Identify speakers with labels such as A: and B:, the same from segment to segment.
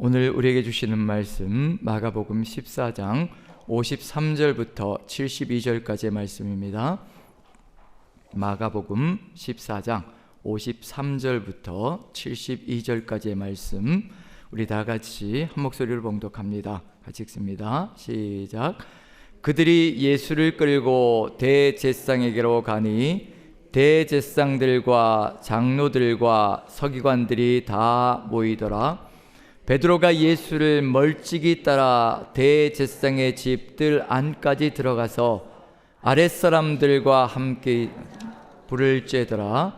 A: 오늘 우리에게 주시는 말씀 마가복음 14장 53절부터 72절까지의 말씀입니다. 마가복음 14장 53절부터 72절까지의 말씀, 우리 다 같이 한 목소리로 봉독합니다. 같이 읽습니다. 시작. 그들이 예수를 끌고 대제사장에게로 가니 대제사장들과 장로들과 서기관들이 다 모이더라. 베드로가 예수를 멀찍이 따라 대제사장의 집들 안까지 들어가서 아랫사람들과 함께 불을 쬐더라.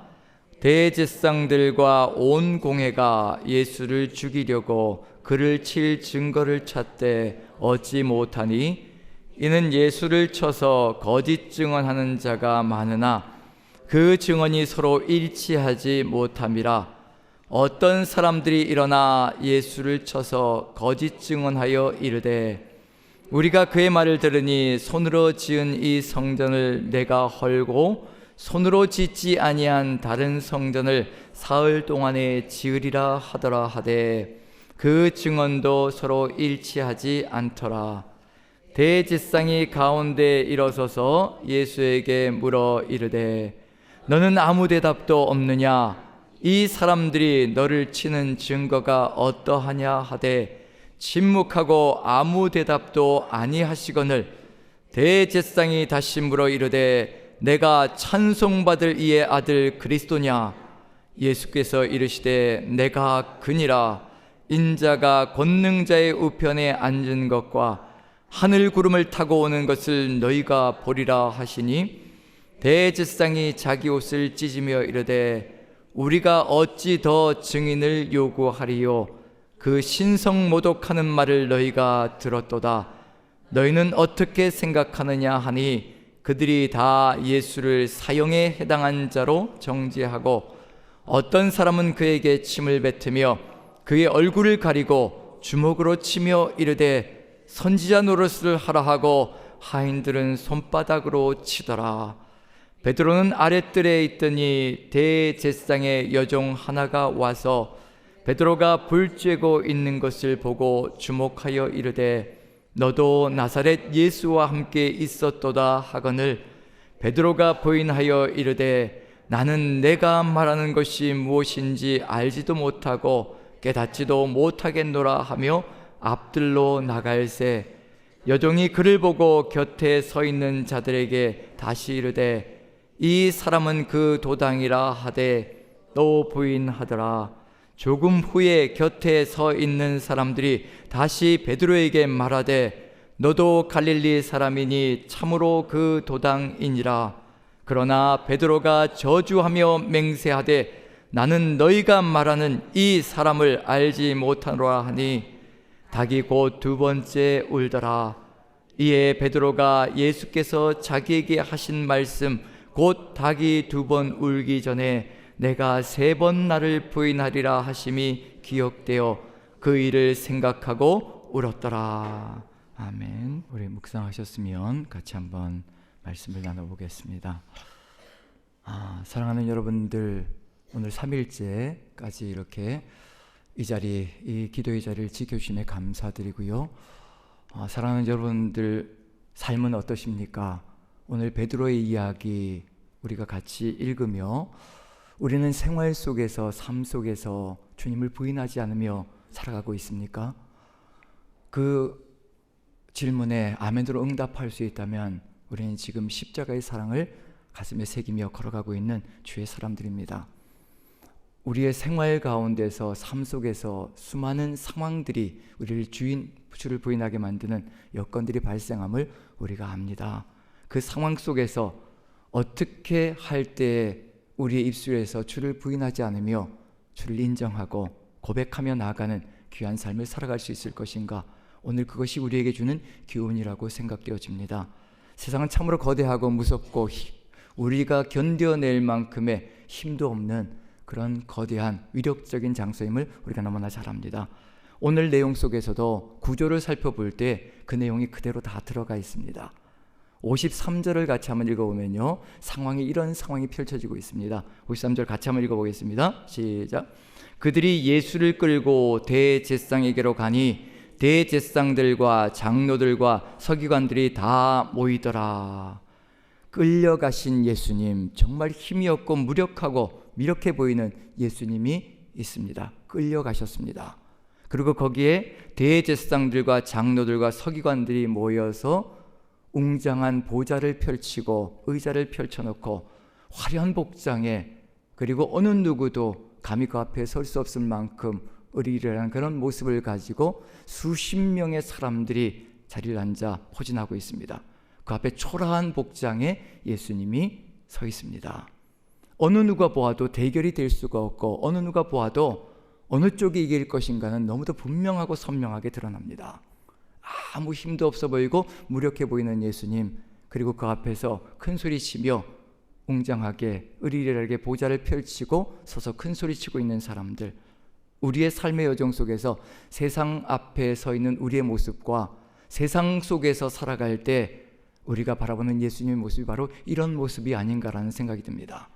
A: 대제사장들과 온 공회가 예수를 죽이려고 그를 칠 증거를 찾되 얻지 못하니, 이는 예수를 쳐서 거짓 증언하는 자가 많으나 그 증언이 서로 일치하지 못함이라. 어떤 사람들이 일어나 예수를 쳐서 거짓 증언하여 이르되, 우리가 그의 말을 들으니 손으로 지은 이 성전을 내가 헐고 손으로 짓지 아니한 다른 성전을 사흘 동안에 지으리라 하더라 하되, 그 증언도 서로 일치하지 않더라. 대제사장이 가운데 일어서서 예수에게 물어 이르되, 너는 아무 대답도 없느냐? 이 사람들이 너를 치는 증거가 어떠하냐 하되 침묵하고 아무 대답도 아니하시거늘, 대제사장이 다시 물어 이르되, 내가 찬송받을 이의 아들 그리스도냐? 예수께서 이르시되, 내가 그니라. 인자가 권능자의 우편에 앉은 것과 하늘 구름을 타고 오는 것을 너희가 보리라 하시니, 대제사장이 자기 옷을 찢으며 이르되, 우리가 어찌 더 증인을 요구하리요? 그 신성모독하는 말을 너희가 들었도다. 너희는 어떻게 생각하느냐 하니, 그들이 다 예수를 사형에 해당한 자로 정죄하고, 어떤 사람은 그에게 침을 뱉으며 그의 얼굴을 가리고 주먹으로 치며 이르되, 선지자 노릇을 하라 하고 하인들은 손바닥으로 치더라. 베드로는 아랫뜰에 있더니 대제사장의 여종 하나가 와서 베드로가 불 쬐고 있는 것을 보고 주목하여 이르되, 너도 나사렛 예수와 함께 있었도다 하거늘, 베드로가 부인하여 이르되, 나는 내가 말하는 것이 무엇인지 알지도 못하고 깨닫지도 못하겠노라 하며 앞들로 나갈새, 여종이 그를 보고 곁에 서 있는 자들에게 다시 이르되, 이 사람은 그 도당이라 하되 또 부인하더라. 조금 후에 곁에 서 있는 사람들이 다시 베드로에게 말하되, 너도 갈릴리 사람이니 참으로 그 도당이니라. 그러나 베드로가 저주하며 맹세하되, 나는 너희가 말하는 이 사람을 알지 못하노라 하니, 닭이 곧 두 번째 울더라. 이에 베드로가 예수께서 자기에게 하신 말씀, 곧 닭이 두 번 울기 전에 내가 세 번 나를 부인하리라 하심이 기억되어 그 일을 생각하고 울었더라. 아멘. 우리 묵상하셨으면 같이 한번 말씀을 나눠보겠습니다. 사랑하는 여러분들, 오늘 3일째까지 이렇게 이 기도의 자리를 지켜주심에 감사드리고요. 사랑하는 여러분들, 삶은 어떠십니까? 오늘 베드로의 이야기 우리가 같이 읽으며, 우리는 생활 속에서, 삶 속에서 주님을 부인하지 않으며 살아가고 있습니까? 그 질문에 아멘으로 응답할 수 있다면 우리는 지금 십자가의 사랑을 가슴에 새기며 걸어가고 있는 주의 사람들입니다. 우리의 생활 가운데서, 삶 속에서 수많은 상황들이 우리를 주를 부인하게 만드는 여건들이 발생함을 우리가 압니다. 그 상황 속에서 어떻게 할 때 우리의 입술에서 주를 부인하지 않으며 주를 인정하고 고백하며 나아가는 귀한 삶을 살아갈 수 있을 것인가? 오늘 그것이 우리에게 주는 기운이라고 생각되어집니다. 세상은 참으로 거대하고 무섭고 우리가 견뎌낼 만큼의 힘도 없는 그런 거대한 위력적인 장소임을 우리가 너무나 잘 압니다. 오늘 내용 속에서도 구조를 살펴볼 때 그 내용이 그대로 다 들어가 있습니다. 53절을 같이 한번 읽어보면요, 이런 상황이 펼쳐지고 있습니다. 53절 같이 한번 읽어보겠습니다. 시작. 그들이 예수를 끌고 대제사장에게로 가니 대제사장들과 장로들과 서기관들이 다 모이더라. 끌려가신 예수님, 정말 힘이 없고 무력하고 미력해 보이는 예수님이 있습니다. 끌려가셨습니다. 그리고 거기에 대제사장들과 장로들과 서기관들이 모여서 웅장한 보좌를 펼치고 의자를 펼쳐놓고 화려한 복장에, 그리고 어느 누구도 감히 그 앞에 설 수 없을 만큼 의리라는 그런 모습을 가지고 수십 명의 사람들이 자리를 앉아 포진하고 있습니다. 그 앞에 초라한 복장에 예수님이 서 있습니다. 어느 누가 보아도 대결이 될 수가 없고, 어느 누가 보아도 어느 쪽이 이길 것인가는 너무도 분명하고 선명하게 드러납니다. 아무 힘도 없어 보이고 무력해 보이는 예수님, 그리고 그 앞에서 큰 소리치며 웅장하게 의리하게 보좌를 펼치고 서서 큰 소리치고 있는 사람들, 우리의 삶의 여정 속에서 세상 앞에 서 있는 우리의 모습과 세상 속에서 살아갈 때 우리가 바라보는 예수님의 모습이 바로 이런 모습이 아닌가라는 생각이 듭니다.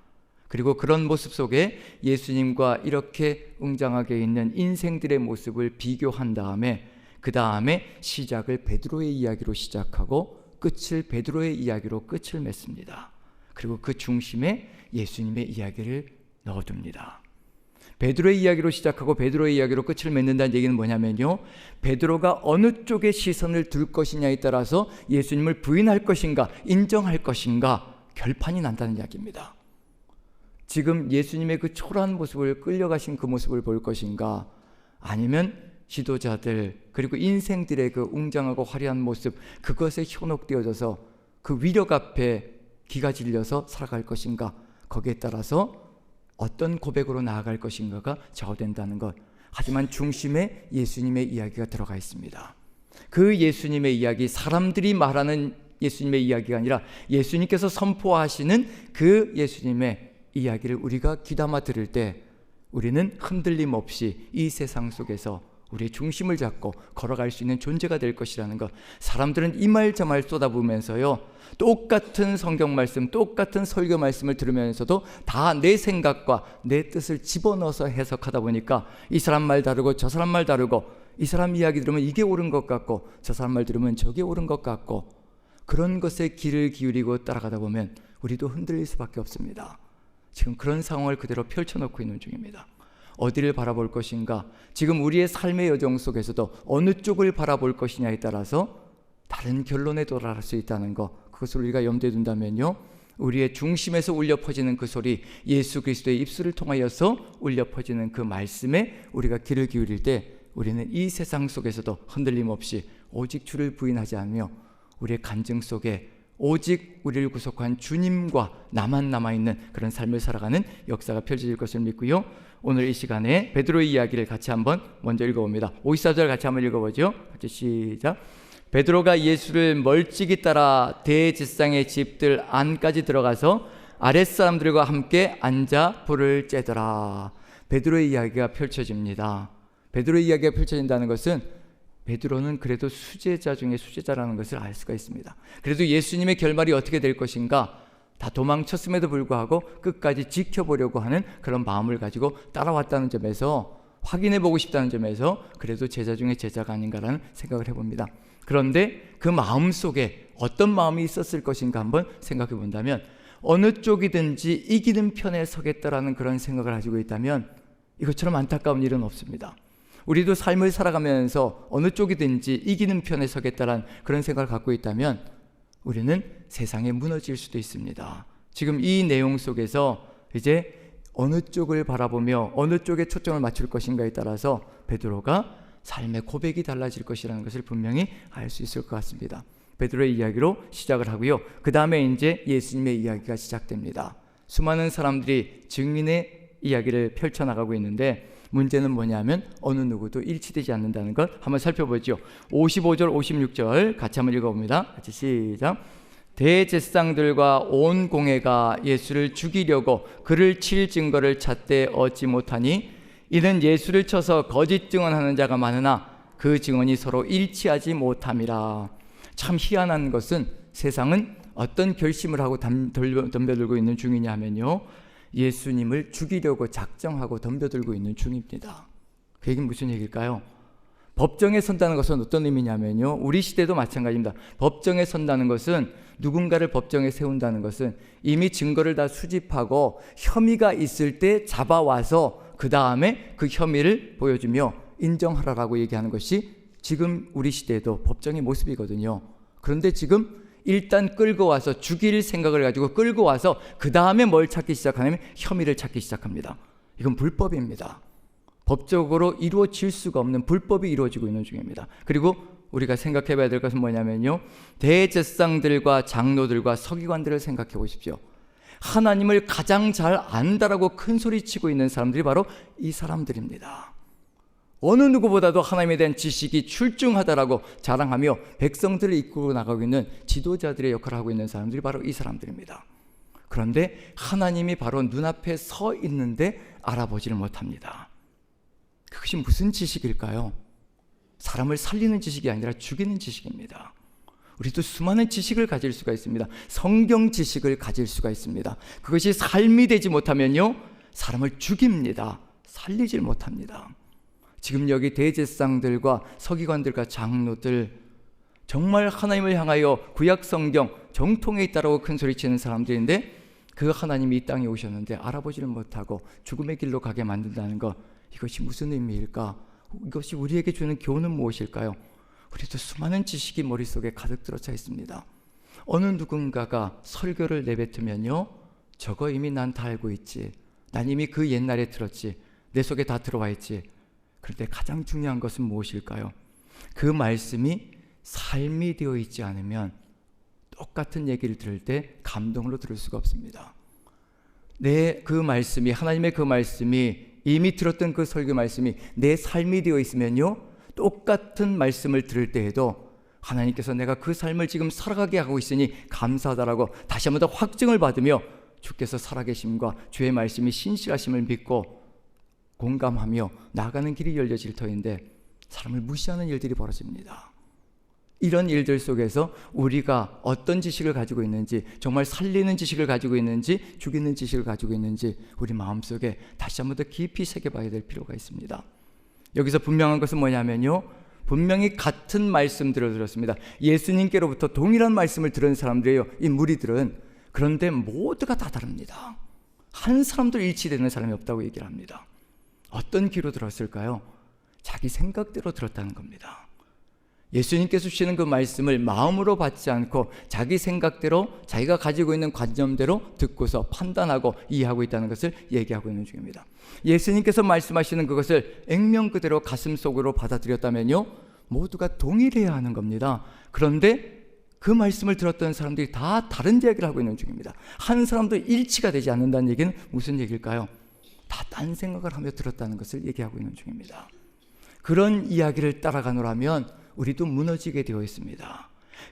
A: 그리고 그런 모습 속에 예수님과 이렇게 웅장하게 있는 인생들의 모습을 비교한 다음에, 그 다음에 시작을 베드로의 이야기로 시작하고 끝을 베드로의 이야기로 끝을 맺습니다. 그리고 그 중심에 예수님의 이야기를 넣어둡니다. 베드로의 이야기로 시작하고 베드로의 이야기로 끝을 맺는다는 얘기는 뭐냐면요, 베드로가 어느 쪽에 시선을 둘 것이냐에 따라서 예수님을 부인할 것인가 인정할 것인가 결판이 난다는 이야기입니다. 지금 예수님의 그 초라한 모습을, 끌려가신 그 모습을 볼 것인가, 아니면 지도자들 그리고 인생들의 그 웅장하고 화려한 모습, 그것에 현혹되어져서 그 위력 앞에 기가 질려서 살아갈 것인가, 거기에 따라서 어떤 고백으로 나아갈 것인가가 좌우된다는 것. 하지만 중심에 예수님의 이야기가 들어가 있습니다. 그 예수님의 이야기, 사람들이 말하는 예수님의 이야기가 아니라 예수님께서 선포하시는 그 예수님의 이야기를 우리가 귀담아 들을 때 우리는 흔들림 없이 이 세상 속에서 우리의 중심을 잡고 걸어갈 수 있는 존재가 될 것이라는 것. 사람들은 이 말 저 말 쏟아부으면서요, 똑같은 성경 말씀, 똑같은 설교 말씀을 들으면서도 다 내 생각과 내 뜻을 집어넣어서 해석하다 보니까 이 사람 말 다르고 저 사람 말 다르고, 이 사람 이야기 들으면 이게 옳은 것 같고 저 사람 말 들으면 저게 옳은 것 같고, 그런 것에 귀를 기울이고 따라가다 보면 우리도 흔들릴 수밖에 없습니다. 지금 그런 상황을 그대로 펼쳐놓고 있는 중입니다. 어디를 바라볼 것인가, 지금 우리의 삶의 여정 속에서도 어느 쪽을 바라볼 것이냐에 따라서 다른 결론에 도달할 수 있다는 것, 그것을 우리가 염두에 둔다면요, 우리의 중심에서 울려 퍼지는 그 소리, 예수 그리스도의 입술을 통하여서 울려 퍼지는 그 말씀에 우리가 귀를 기울일 때 우리는 이 세상 속에서도 흔들림 없이 오직 주를 부인하지 않으며 우리의 간증 속에 오직 우리를 구속한 주님과 나만 남아있는 그런 삶을 살아가는 역사가 펼쳐질 것을 믿고요, 오늘 이 시간에 베드로의 이야기를 같이 한번 먼저 읽어봅니다. 54절 같이 한번 읽어보죠. 같이 시작. 베드로가 예수를 멀찍이 따라 대제사장의 집들 안까지 들어가서 아랫사람들과 함께 앉아 불을 쬐더라. 베드로의 이야기가 펼쳐집니다. 베드로의 이야기가 펼쳐진다는 것은 베드로는 그래도 수제자 중에 수제자라는 것을 알 수가 있습니다. 그래도 예수님의 결말이 어떻게 될 것인가 다 도망쳤음에도 불구하고 끝까지 지켜보려고 하는 그런 마음을 가지고 따라왔다는 점에서, 확인해보고 싶다는 점에서 그래도 제자 중에 제자가 아닌가라는 생각을 해봅니다. 그런데 그 마음 속에 어떤 마음이 있었을 것인가 한번 생각해 본다면, 어느 쪽이든지 이기는 편에 서겠다라는 그런 생각을 가지고 있다면 이것처럼 안타까운 일은 없습니다. 우리도 삶을 살아가면서 어느 쪽이든지 이기는 편에 서겠다라는 그런 생각을 갖고 있다면 우리는 세상에 무너질 수도 있습니다. 지금 이 내용 속에서 이제 어느 쪽을 바라보며 어느 쪽에 초점을 맞출 것인가에 따라서 베드로가 삶의 고백이 달라질 것이라는 것을 분명히 알 수 있을 것 같습니다. 베드로의 이야기로 시작을 하고요, 그 다음에 이제 예수님의 이야기가 시작됩니다. 수많은 사람들이 증인의 이야기를 펼쳐나가고 있는데 문제는 뭐냐면 어느 누구도 일치되지 않는다는 걸 한번 살펴보죠. 55절 56절 같이 한번 읽어봅니다. 같이 시작. 대제사장들과 온 공회가 예수를 죽이려고 그를 칠 증거를 찾되 얻지 못하니 이는 예수를 쳐서 거짓 증언하는 자가 많으나 그 증언이 서로 일치하지 못함이라. 참 희한한 것은 세상은 어떤 결심을 하고 덤벼들고 있는 중이냐 하면요, 예수님을 죽이려고 작정하고 덤벼들고 있는 중입니다. 그 얘기는 무슨 얘기일까요? 법정에 선다는 것은 어떤 의미냐면요, 우리 시대도 마찬가지입니다. 법정에 선다는 것은, 누군가를 법정에 세운다는 것은 이미 증거를 다 수집하고 혐의가 있을 때 잡아와서 그 다음에 그 혐의를 보여주며 인정하라라고 얘기하는 것이 지금 우리 시대에도 법정의 모습이거든요. 그런데 지금 일단 끌고 와서 죽일 생각을 가지고 끌고 와서 그 다음에 뭘 찾기 시작하냐면 혐의를 찾기 시작합니다. 이건 불법입니다. 법적으로 이루어질 수가 없는 불법이 이루어지고 있는 중입니다. 그리고 우리가 생각해 봐야 될 것은 뭐냐면요, 대제사장들과 장로들과 서기관들을 생각해 보십시오. 하나님을 가장 잘 안다라고 큰 소리 치고 있는 사람들이 바로 이 사람들입니다. 어느 누구보다도 하나님에 대한 지식이 출중하다라고 자랑하며 백성들을 이끌고 나가고 있는 지도자들의 역할을 하고 있는 사람들이 바로 이 사람들입니다. 그런데 하나님이 바로 눈앞에 서 있는데 알아보지를 못합니다. 그것이 무슨 지식일까요? 사람을 살리는 지식이 아니라 죽이는 지식입니다. 우리도 수많은 지식을 가질 수가 있습니다. 성경 지식을 가질 수가 있습니다. 그것이 삶이 되지 못하면요, 사람을 죽입니다. 살리질 못합니다. 지금 여기 대제사장들과 서기관들과 장로들, 정말 하나님을 향하여 구약 성경 정통에 있다라고 큰 소리치는 사람들인데, 그 하나님이 이 땅에 오셨는데 알아보지를 못하고 죽음의 길로 가게 만든다는 것, 이것이 무슨 의미일까? 이것이 우리에게 주는 교훈은 무엇일까요? 우리도 수많은 지식이 머릿속에 가득 들어차 있습니다. 어느 누군가가 설교를 내뱉으면요, 저거 이미 난 다 알고 있지, 난 이미 그 옛날에 들었지, 내 속에 다 들어와 있지. 그런데 가장 중요한 것은 무엇일까요? 그 말씀이 삶이 되어 있지 않으면 똑같은 얘기를 들을 때 감동으로 들을 수가 없습니다. 그 말씀이, 하나님의 그 말씀이, 이미 들었던 그 설교 말씀이 내 삶이 되어 있으면요, 똑같은 말씀을 들을 때에도 하나님께서 내가 그 삶을 지금 살아가게 하고 있으니 감사하다라고 다시 한번 더 확증을 받으며 주께서 살아계심과 주의 말씀이 신실하심을 믿고 공감하며 나아가는 길이 열려질 터인데, 사람을 무시하는 일들이 벌어집니다. 이런 일들 속에서 우리가 어떤 지식을 가지고 있는지, 정말 살리는 지식을 가지고 있는지 죽이는 지식을 가지고 있는지 우리 마음속에 다시 한번 더 깊이 새겨봐야 될 필요가 있습니다. 여기서 분명한 것은 뭐냐면요, 분명히 같은 말씀들을 들었습니다. 예수님께로부터 동일한 말씀을 들은 사람들이에요, 이 무리들은. 그런데 모두가 다 다릅니다. 한 사람도 일치되는 사람이 없다고 얘기를 합니다. 어떤 귀로 들었을까요? 자기 생각대로 들었다는 겁니다. 예수님께서 주시는 그 말씀을 마음으로 받지 않고 자기 생각대로, 자기가 가지고 있는 관념대로 듣고서 판단하고 이해하고 있다는 것을 얘기하고 있는 중입니다. 예수님께서 말씀하시는 그것을 액면 그대로 가슴속으로 받아들였다면요, 모두가 동일해야 하는 겁니다. 그런데 그 말씀을 들었던 사람들이 다 다른 이야기를 하고 있는 중입니다. 한 사람도 일치가 되지 않는다는 얘기는 무슨 얘기일까요? 다 딴 생각을 하며 들었다는 것을 얘기하고 있는 중입니다. 그런 이야기를 따라가노라면 우리도 무너지게 되어 있습니다.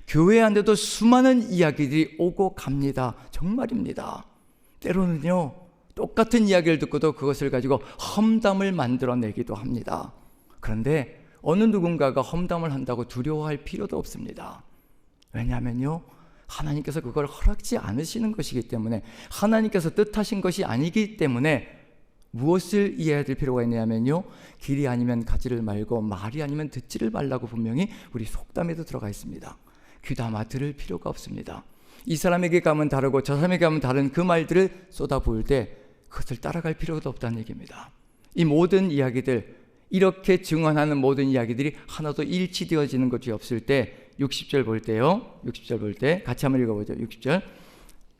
A: 교회 안에도 수많은 이야기들이 오고 갑니다. 정말입니다. 때로는요, 똑같은 이야기를 듣고도 그것을 가지고 험담을 만들어내기도 합니다. 그런데 어느 누군가가 험담을 한다고 두려워할 필요도 없습니다. 왜냐하면요, 하나님께서 그걸 허락지 않으시는 것이기 때문에, 하나님께서 뜻하신 것이 아니기 때문에 무엇을 이해해야 될 필요가 있냐면요, 길이 아니면 가지를 말고 말이 아니면 듣지를 말라고 분명히 우리 속담에도 들어가 있습니다. 귀담아 들을 필요가 없습니다. 이 사람에게 가면 다르고 저 사람에게 가면 다른 그 말들을 쏟아부을 때 그것을 따라갈 필요도 없다는 얘기입니다. 이 모든 이야기들, 이렇게 증언하는 모든 이야기들이 하나도 일치되어지는 것이 없을 때, 60절 볼 때요, 60절 볼 때 같이 한번 읽어보죠. 60절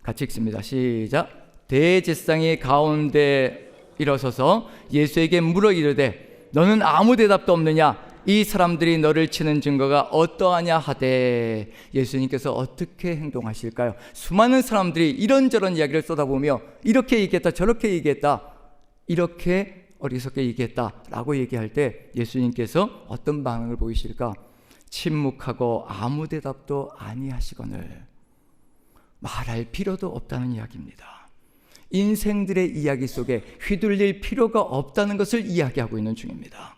A: 같이 읽습니다. 시작. 대제사장이 가운데 일어서서 예수에게 물어 이르되 너는 아무 대답도 없느냐? 이 사람들이 너를 치는 증거가 어떠하냐 하되. 예수님께서 어떻게 행동하실까요? 수많은 사람들이 이런저런 이야기를 쏟아보며 이렇게 얘기했다, 저렇게 얘기했다, 이렇게 어리석게 얘기했다라고 얘기할 때 예수님께서 어떤 반응을 보이실까? 침묵하고 아무 대답도 아니하시거늘. 말할 필요도 없다는 이야기입니다. 인생들의 이야기 속에 휘둘릴 필요가 없다는 것을 이야기하고 있는 중입니다.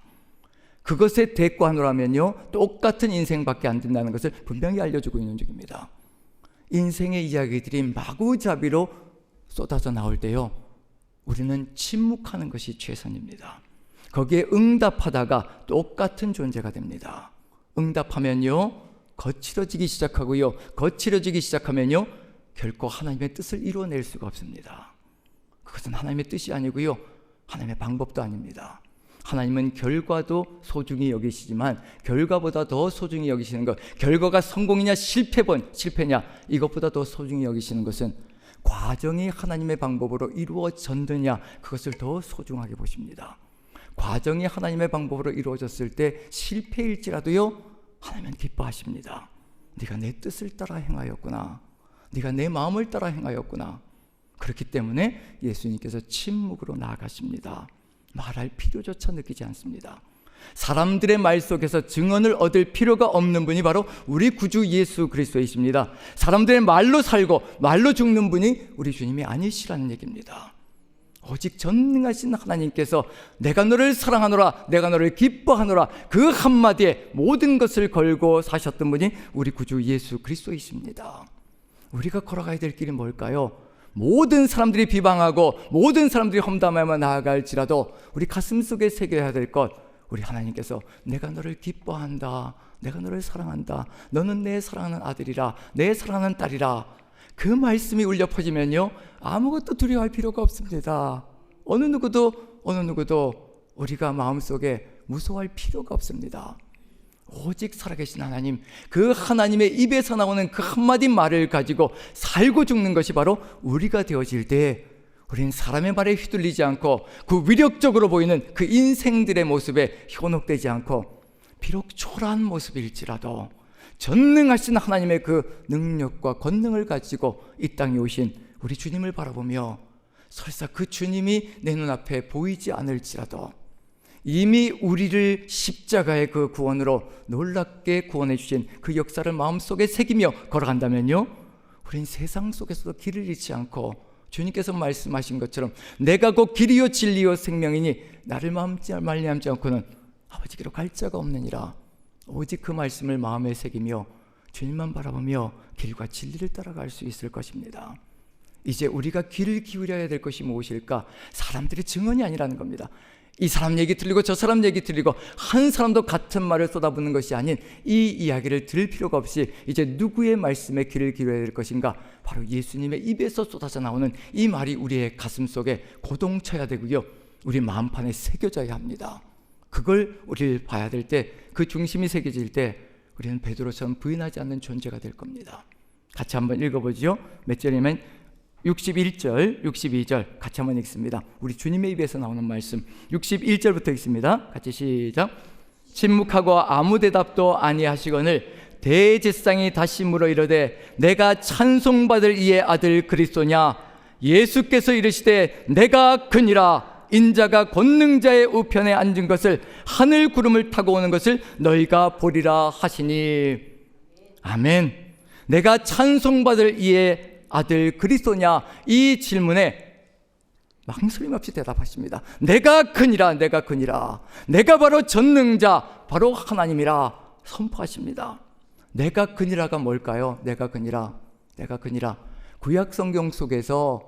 A: 그것에 대꾸하노라면요, 똑같은 인생밖에 안 된다는 것을 분명히 알려주고 있는 중입니다. 인생의 이야기들이 마구잡이로 쏟아져 나올 때요, 우리는 침묵하는 것이 최선입니다. 거기에 응답하다가 똑같은 존재가 됩니다. 응답하면요, 거칠어지기 시작하고요, 거칠어지기 시작하면요, 결코 하나님의 뜻을 이루어낼 수가 없습니다. 그것은 하나님의 뜻이 아니고요, 하나님의 방법도 아닙니다. 하나님은 결과도 소중히 여기시지만 결과보다 더 소중히 여기시는 것, 결과가 성공이냐 실패냐 이것보다 더 소중히 여기시는 것은 과정이 하나님의 방법으로 이루어졌느냐, 그것을 더 소중하게 보십니다. 과정이 하나님의 방법으로 이루어졌을 때 실패일지라도요, 하나님은 기뻐하십니다. 네가 내 뜻을 따라 행하였구나, 네가 내 마음을 따라 행하였구나. 그렇기 때문에 예수님께서 침묵으로 나아가십니다. 말할 필요조차 느끼지 않습니다. 사람들의 말 속에서 증언을 얻을 필요가 없는 분이 바로 우리 구주 예수 그리스도이십니다. 사람들의 말로 살고 말로 죽는 분이 우리 주님이 아니시라는 얘기입니다. 오직 전능하신 하나님께서 내가 너를 사랑하노라, 내가 너를 기뻐하노라, 그 한마디에 모든 것을 걸고 사셨던 분이 우리 구주 예수 그리스도이십니다. 우리가 걸어가야 될 길이 뭘까요? 모든 사람들이 비방하고 모든 사람들이 험담하며 나아갈지라도 우리 가슴속에 새겨야 될 것, 우리 하나님께서 내가 너를 기뻐한다, 내가 너를 사랑한다, 너는 내 사랑하는 아들이라, 내 사랑하는 딸이라, 그 말씀이 울려 퍼지면요, 아무것도 두려워할 필요가 없습니다. 어느 누구도 우리가 마음속에 무서워할 필요가 없습니다. 오직 살아계신 하나님, 그 하나님의 입에서 나오는 그 한마디 말을 가지고 살고 죽는 것이 바로 우리가 되어질 때, 우리는 사람의 말에 휘둘리지 않고 그 위력적으로 보이는 그 인생들의 모습에 현혹되지 않고, 비록 초라한 모습일지라도 전능하신 하나님의 그 능력과 권능을 가지고 이 땅에 오신 우리 주님을 바라보며, 설사 그 주님이 내 눈앞에 보이지 않을지라도 이미 우리를 십자가의 그 구원으로 놀랍게 구원해 주신 그 역사를 마음속에 새기며 걸어간다면요, 우린 세상 속에서도 길을 잃지 않고 주님께서 말씀하신 것처럼 내가 곧 길이요 진리요 생명이니 나를 말미암지 않고는 아버지께로 갈 자가 없느니라. 오직 그 말씀을 마음에 새기며 주님만 바라보며 길과 진리를 따라갈 수 있을 것입니다. 이제 우리가 귀를 기울여야 될 것이 무엇일까? 사람들의 증언이 아니라는 겁니다. 이 사람 얘기 들리고 저 사람 얘기 들리고 한 사람도 같은 말을 쏟아붓는 것이 아닌 이 이야기를 들을 필요가 없이 이제 누구의 말씀에 귀를 기울여야 될 것인가? 바로 예수님의 입에서 쏟아져 나오는 이 말이 우리의 가슴 속에 고동쳐야 되고요, 우리 마음판에 새겨져야 합니다. 그걸 우리를 봐야 될 때, 그 중심이 새겨질 때 우리는 베드로처럼 부인하지 않는 존재가 될 겁니다. 같이 한번 읽어보죠. 몇 절이면 61절, 62절 같이 한번 읽습니다. 우리 주님의 입에서 나오는 말씀 61절부터 읽습니다. 같이 시작. 침묵하고 아무 대답도 아니하시거늘 대제사장이 다시 물어 이르되 내가 찬송받을 이의 아들 그리스도냐? 예수께서 이르시되 내가 그니라. 인자가 권능자의 우편에 앉은 것을, 하늘 구름을 타고 오는 것을 너희가 보리라 하시니. 아멘. 내가 찬송받을 이의 아들 그리스도냐? 이 질문에 망설임 없이 대답하십니다. 내가 그니라, 내가 그니라. 내가 바로 전능자, 바로 하나님이라 선포하십니다. 내가 그니라가 뭘까요? 내가 그니라. 구약 성경 속에서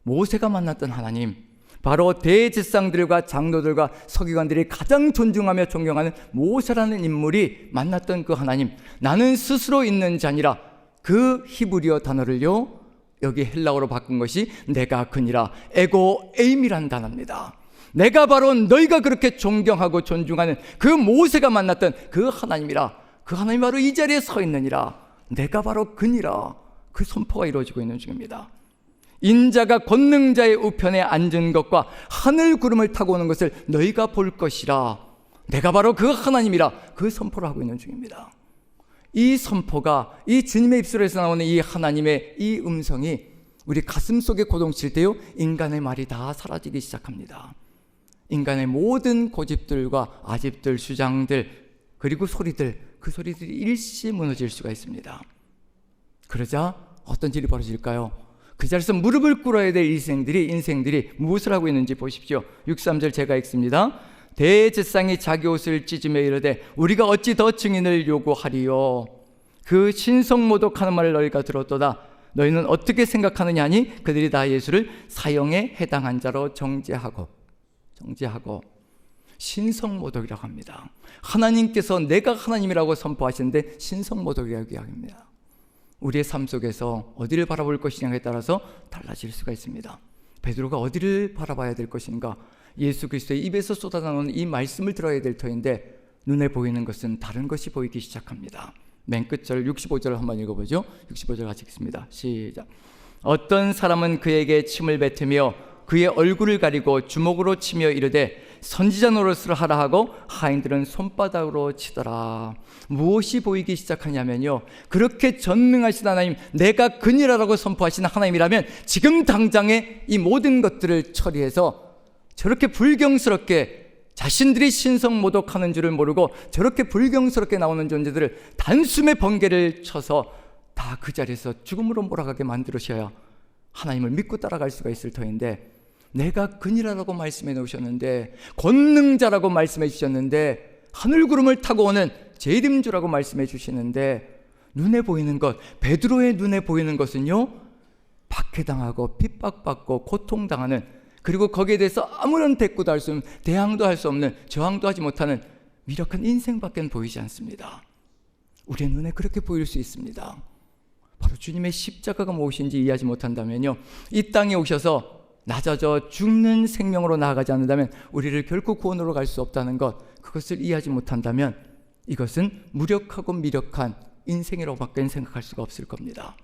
A: 모세가 만났던 하나님, 바로 대제사장들과 장로들과 서기관들이 가장 존중하며 존경하는 모세라는 인물이 만났던 그 하나님, 나는 스스로 있는 자니라. 그 히브리어 단어를요, 여기 헬라어로 바꾼 것이 내가 그니라, 에고 에임이라는 단어입니다. 내가 바로 너희가 그렇게 존경하고 존중하는 그 모세가 만났던 그 하나님이라. 그 하나님이 바로 이 자리에 서 있느니라. 내가 바로 그니라. 그 선포가 이루어지고 있는 중입니다. 인자가 권능자의 우편에 앉은 것과 하늘 구름을 타고 오는 것을 너희가 볼 것이라. 내가 바로 그 하나님이라. 그 선포를 하고 있는 중입니다. 이 선포가, 이 주님의 입술에서 나오는 이 하나님의 이 음성이 우리 가슴 속에 고동칠 때요, 인간의 말이 다 사라지기 시작합니다. 인간의 모든 고집들과 아집들, 주장들, 그리고 소리들, 그 소리들이 일시 무너질 수가 있습니다. 그러자 어떤 일이 벌어질까요? 그 자리에서 무릎을 꿇어야 될 인생들이 무엇을 하고 있는지 보십시오. 63절 제가 읽습니다. 대제사장이 자기 옷을 찢으며 이르되 우리가 어찌 더 증인을 요구하리요? 그 신성모독하는 말을 너희가 들었도다. 너희는 어떻게 생각하느냐 하니 그들이 다 예수를 사형에 해당한 자로 정죄하고 신성모독이라고 합니다. 하나님께서 내가 하나님이라고 선포하시는데 신성모독이라고 이야기합니다. 우리의 삶 속에서 어디를 바라볼 것이냐에 따라서 달라질 수가 있습니다. 베드로가 어디를 바라봐야 될 것인가? 예수 그리스도의 입에서 쏟아나오는 이 말씀을 들어야 될 터인데 눈에 보이는 것은 다른 것이 보이기 시작합니다. 맨 끝절 65절을 한번 읽어보죠. 65절 같이 읽습니다. 시작. 어떤 사람은 그에게 침을 뱉으며 그의 얼굴을 가리고 주먹으로 치며 이르되 선지자 노릇을 하라 하고 하인들은 손바닥으로 치더라. 무엇이 보이기 시작하냐면요, 그렇게 전능하신 하나님, 내가 그니라라고 선포하시는 하나님이라면 지금 당장에 이 모든 것들을 처리해서 저렇게 불경스럽게 자신들이 신성모독하는 줄을 모르고 저렇게 불경스럽게 나오는 존재들을 단숨에 번개를 쳐서 다 그 자리에서 죽음으로 몰아가게 만들으셔야 하나님을 믿고 따라갈 수가 있을 터인데, 내가 그니라라고 말씀해 놓으셨는데, 권능자라고 말씀해 주셨는데, 하늘구름을 타고 오는 제림주라고 말씀해 주시는데, 눈에 보이는 것, 베드로의 눈에 보이는 것은요, 박해당하고 핍박받고 고통당하는, 그리고 거기에 대해서 아무런 대꾸도 할 수 없는, 대항도 할 수 없는, 저항도 하지 못하는 미력한 인생밖에 보이지 않습니다. 우리의 눈에 그렇게 보일 수 있습니다. 바로 주님의 십자가가 무엇인지 이해하지 못한다면요, 이 땅에 오셔서 낮아져 죽는 생명으로 나아가지 않는다면 우리를 결코 구원으로 갈 수 없다는 것, 그것을 이해하지 못한다면 이것은 무력하고 미력한 인생이라고밖에 생각할 수가 없을 겁니다.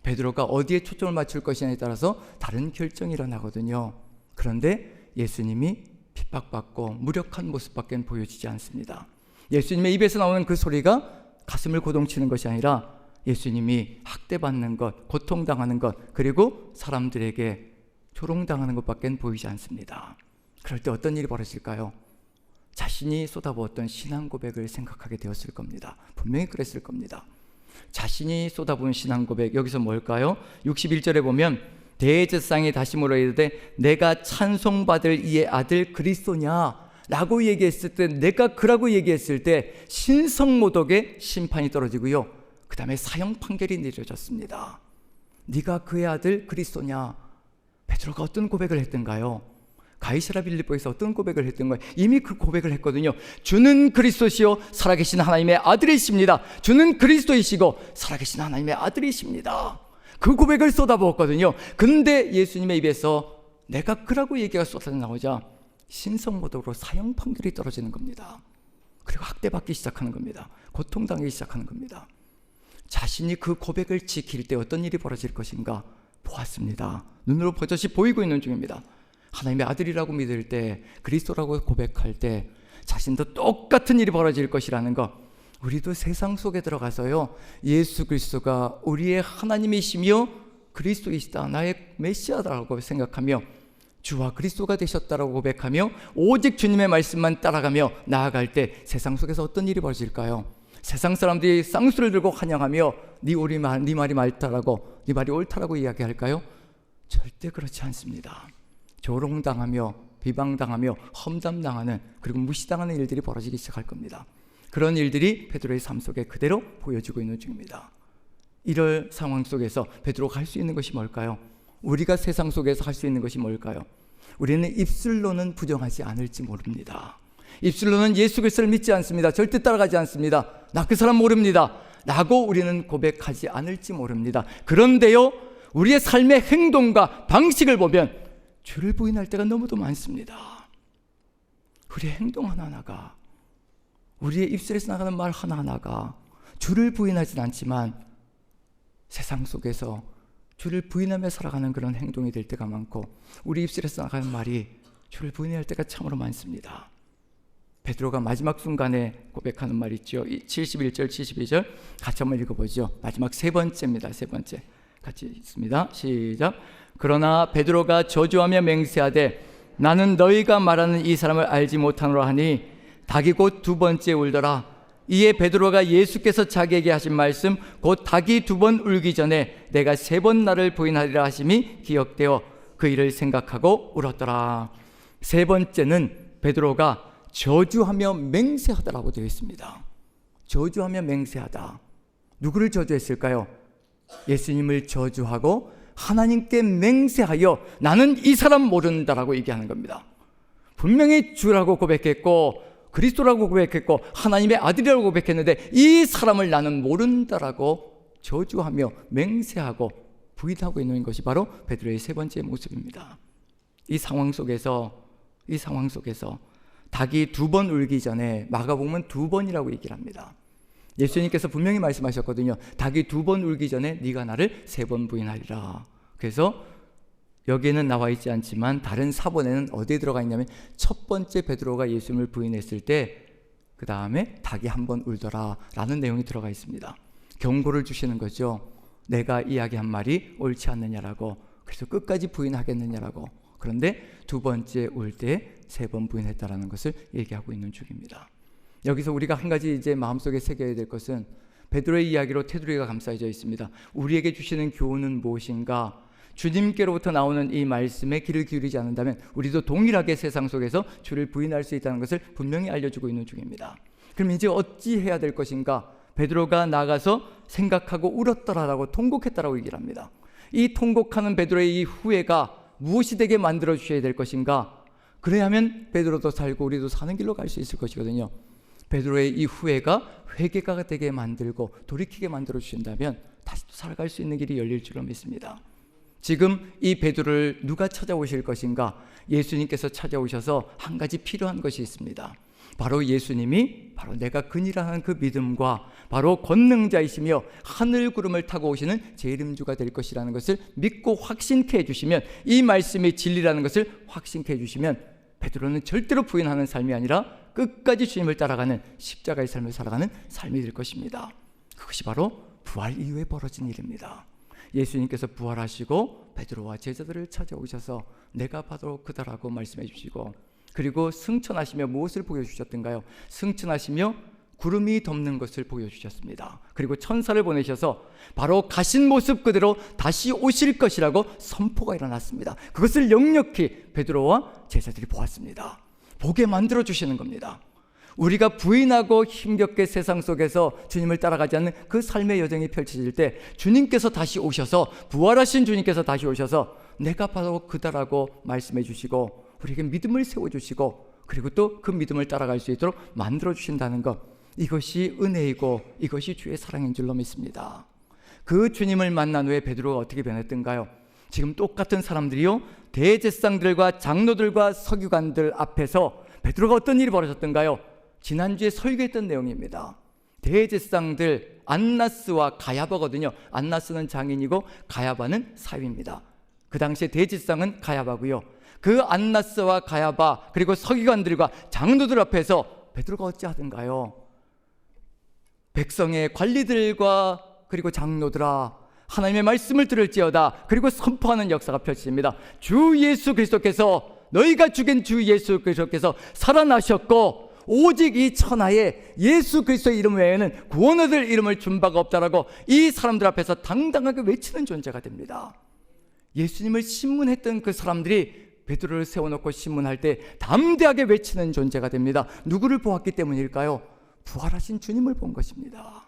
A: 베드로가 어디에 초점을 맞출 것이냐에 따라서 다른 결정이 일어나거든요. 그런데 예수님이 핍박받고 무력한 모습밖에 보여지지 않습니다. 예수님의 입에서 나오는 그 소리가 가슴을 고동치는 것이 아니라 예수님이 학대받는 것, 고통당하는 것, 그리고 사람들에게 조롱당하는 것밖에 보이지 않습니다. 그럴 때 어떤 일이 벌어질까요? 자신이 쏟아부었던 신앙 고백을 생각하게 되었을 겁니다. 분명히 그랬을 겁니다. 자신이 쏟아부은 신앙 고백, 여기서 뭘까요? 61절에 보면 대제사장이 다시 물어 이르되 내가 찬송받을 이의 아들 그리스도냐? 라고 얘기했을 때, 내가 그라고 얘기했을 때 신성모독의 심판이 떨어지고요, 그 다음에 사형 판결이 내려졌습니다. 네가 그의 아들 그리스도냐? 베드로가 어떤 고백을 했던가요? 가이사랴 빌립보에서 어떤 고백을 했던가요? 이미 그 고백을 했거든요. 주는 그리스도시요 살아계신 하나님의 아들이십니다. 주는 그리스도이시고 살아계신 하나님의 아들이십니다. 그 고백을 쏟아부었거든요. 근데 예수님의 입에서 내가 그라고 얘기가 쏟아져 나오자 신성모독으로 사형 판결이 떨어지는 겁니다. 그리고 학대받기 시작하는 겁니다. 고통당하기 시작하는 겁니다. 자신이 그 고백을 지킬 때 어떤 일이 벌어질 것인가 보았습니다. 눈으로 버젓이 보이고 있는 중입니다. 하나님의 아들이라고 믿을 때, 그리스도라고 고백할 때 자신도 똑같은 일이 벌어질 것이라는 것, 우리도 세상 속에 들어가서요, 예수 그리스도가 우리의 하나님이시며 그리스도이시다, 나의 메시아다라고 생각하며 주와 그리스도가 되셨다라고 고백하며 오직 주님의 말씀만 따라가며 나아갈 때 세상 속에서 어떤 일이 벌어질까요? 세상 사람들이 쌍수를 들고 환영하며 네 말이 옳다라고, 네 말이 옳다라고 이야기할까요? 절대 그렇지 않습니다. 조롱당하며 비방당하며 험담당하는, 그리고 무시당하는 일들이 벌어지기 시작할 겁니다. 그런 일들이 베드로의 삶 속에 그대로 보여지고 있는 중입니다. 이럴 상황 속에서 베드로가 할 수 있는 것이 뭘까요? 우리가 세상 속에서 할 수 있는 것이 뭘까요? 우리는 입술로는 부정하지 않을지 모릅니다. 입술로는 예수 그리스도를 믿지 않습니다. 절대 따라가지 않습니다. 나 그 사람 모릅니다 라고 우리는 고백하지 않을지 모릅니다. 그런데요, 우리의 삶의 행동과 방식을 보면 주를 부인할 때가 너무도 많습니다. 우리의 행동 하나하나가, 우리의 입술에서 나가는 말 하나하나가 주를 부인하진 않지만 세상 속에서 주를 부인하며 살아가는 그런 행동이 될 때가 많고, 우리 입술에서 나가는 말이 주를 부인할 때가 참으로 많습니다. 베드로가 마지막 순간에 고백하는 말이 있죠. 71절, 72절 같이 한번 읽어보죠. 마지막 세 번째입니다. 세 번째 같이 읽습니다. 시작. 그러나 베드로가 저주하며 맹세하되 나는 너희가 말하는 이 사람을 알지 못하노라 하니 닭이 곧 두 번째 울더라. 이에 베드로가 예수께서 자기에게 하신 말씀 곧 닭이 두 번 울기 전에 내가 세 번 나를 부인하리라 하심이 기억되어 그 일을 생각하고 울었더라. 세 번째는 베드로가 저주하며 맹세하다라고 되어 있습니다. 저주하며 맹세하다. 누구를 저주했을까요? 예수님을 저주하고 하나님께 맹세하여 나는 이 사람 모른다라고 얘기하는 겁니다. 분명히 주라고 고백했고 그리스도라고 고백했고 하나님의 아들이라고 고백했는데 이 사람을 나는 모른다라고 저주하며 맹세하고 부인하고 있는 것이 바로 베드로의 세 번째 모습입니다. 이 상황 속에서 닭이 2번 울기 전에 마가복음은 2번이라고 얘기를 합니다. 예수님께서 분명히 말씀하셨거든요. 닭이 2번 울기 전에 네가 나를 3번 부인하리라. 그래서 여기에는 나와 있지 않지만 다른 사본에는 어디에 들어가 있냐면 첫 번째 베드로가 예수님을 부인했을 때 그 다음에 닭이 1번 울더라 라는 내용이 들어가 있습니다. 경고를 주시는 거죠. 내가 이야기한 말이 옳지 않느냐라고. 그래서 끝까지 부인하겠느냐라고. 그런데 2번째 울 때 3번 부인했다라는 것을 얘기하고 있는 중입니다. 여기서 우리가 한 가지 이제 마음속에 새겨야 될 것은 베드로의 이야기로 테두리가 감싸져 있습니다. 우리에게 주시는 교훈은 무엇인가? 주님께로부터 나오는 이 말씀에 귀를 기울이지 않는다면 우리도 동일하게 세상 속에서 주를 부인할 수 있다는 것을 분명히 알려주고 있는 중입니다. 그럼 이제 어찌 해야 될 것인가? 베드로가 나가서 생각하고 울었더라라고 통곡했다라고 얘기를 합니다. 이 통곡하는 베드로의 이 후회가 무엇이 되게 만들어 주셔야 될 것인가? 그래야 하면 베드로도 살고 우리도 사는 길로 갈 수 있을 것이거든요. 베드로의 이 후회가 회개가 되게 만들고 돌이키게 만들어 주신다면 다시 또 살아갈 수 있는 길이 열릴 줄로 믿습니다. 지금 이 베드로를 누가 찾아오실 것인가? 예수님께서 찾아오셔서 한 가지 필요한 것이 있습니다. 바로 예수님이 바로 내가 그니라는 그 믿음과 바로 권능자이시며 하늘 구름을 타고 오시는 재림주가 될 것이라는 것을 믿고 확신케 해주시면, 이 말씀이 진리라는 것을 확신케 해주시면 베드로는 절대로 부인하는 삶이 아니라 끝까지 주님을 따라가는 십자가의 삶을 살아가는 삶이 될 것입니다. 그것이 바로 부활 이후에 벌어진 일입니다. 예수님께서 부활하시고 베드로와 제자들을 찾아오셔서 내가 바로 그다라고 말씀해 주시고, 그리고 승천하시며 무엇을 보여주셨던가요? 승천하시며 구름이 덮는 것을 보여주셨습니다. 그리고 천사를 보내셔서 바로 가신 모습 그대로 다시 오실 것이라고 선포가 일어났습니다. 그것을 역력히 베드로와 제자들이 보았습니다. 보게 만들어 주시는 겁니다. 우리가 부인하고 힘겹게 세상 속에서 주님을 따라가지 않는 그 삶의 여정이 펼쳐질 때 주님께서 다시 오셔서, 부활하신 주님께서 다시 오셔서 내가 바로 그다라고 말씀해 주시고 우리에게 믿음을 세워주시고 그리고 또 그 믿음을 따라갈 수 있도록 만들어 주신다는 것, 이것이 은혜이고 이것이 주의 사랑인 줄로 믿습니다. 그 주님을 만난 후에 베드로가 어떻게 변했던가요? 지금 똑같은 사람들이요, 대제사장들과 장로들과 서기관들 앞에서 베드로가 어떤 일이 벌어졌던가요? 지난주에 설교했던 내용입니다. 대제사장들 안나스와 가야바거든요. 안나스는 장인이고 가야바는 사위입니다. 그 당시에 대제사장은 가야바고요. 그 안나스와 가야바 그리고 서기관들과 장로들 앞에서 베드로가 어찌하던가요? 백성의 관리들과 그리고 장로들아, 하나님의 말씀을 들을지어다. 그리고 선포하는 역사가 펼쳐집니다. 주 예수 그리스도께서, 너희가 죽인 주 예수 그리스도께서 살아나셨고 오직 이 천하에 예수 그리스도의 이름 외에는 구원 얻을 이름을 준 바가 없다라고 이 사람들 앞에서 당당하게 외치는 존재가 됩니다. 예수님을 신문했던 그 사람들이 베드로를 세워놓고 신문할 때 담대하게 외치는 존재가 됩니다. 누구를 보았기 때문일까요? 부활하신 주님을 본 것입니다.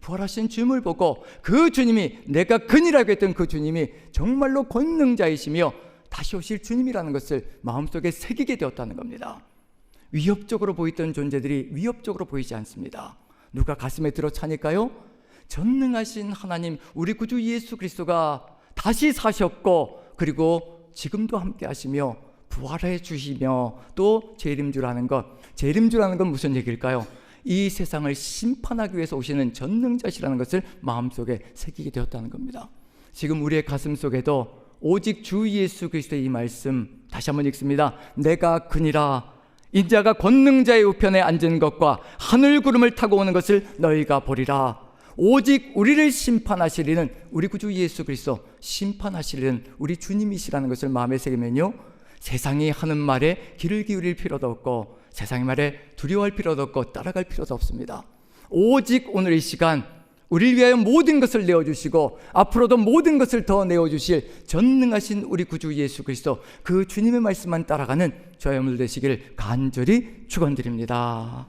A: 부활하신 주님을 보고 그 주님이, 내가 그니라고 했던 그 주님이 정말로 권능자이시며 다시 오실 주님이라는 것을 마음속에 새기게 되었다는 겁니다. 위협적으로 보이던 존재들이 위협적으로 보이지 않습니다. 누가 가슴에 들어 차니까요? 전능하신 하나님, 우리 구주 예수 그리스도가 다시 사셨고 그리고 지금도 함께 하시며 부활해 주시며 또 재림주라는 것, 재림주라는 건 무슨 얘기일까요? 이 세상을 심판하기 위해서 오시는 전능자시라는 것을 마음속에 새기게 되었다는 겁니다. 지금 우리의 가슴 속에도 오직 주 예수 그리스도의 이 말씀 다시 한번 읽습니다. 내가 그니라, 인자가 권능자의 우편에 앉은 것과 하늘 구름을 타고 오는 것을 너희가 보리라. 오직 우리를 심판하시리는 우리 구주 예수 그리스도, 심판하시리는 우리 주님이시라는 것을 마음에 새기면요, 세상이 하는 말에 귀를 기울일 필요도 없고 세상의 말에 두려워할 필요도 없고 따라갈 필요도 없습니다. 오직 오늘 이 시간 우리를 위하여 모든 것을 내어주시고 앞으로도 모든 것을 더 내어주실 전능하신 우리 구주 예수 그리스도, 그 주님의 말씀만 따라가는 저의 오늘 되시기를 간절히 축원드립니다.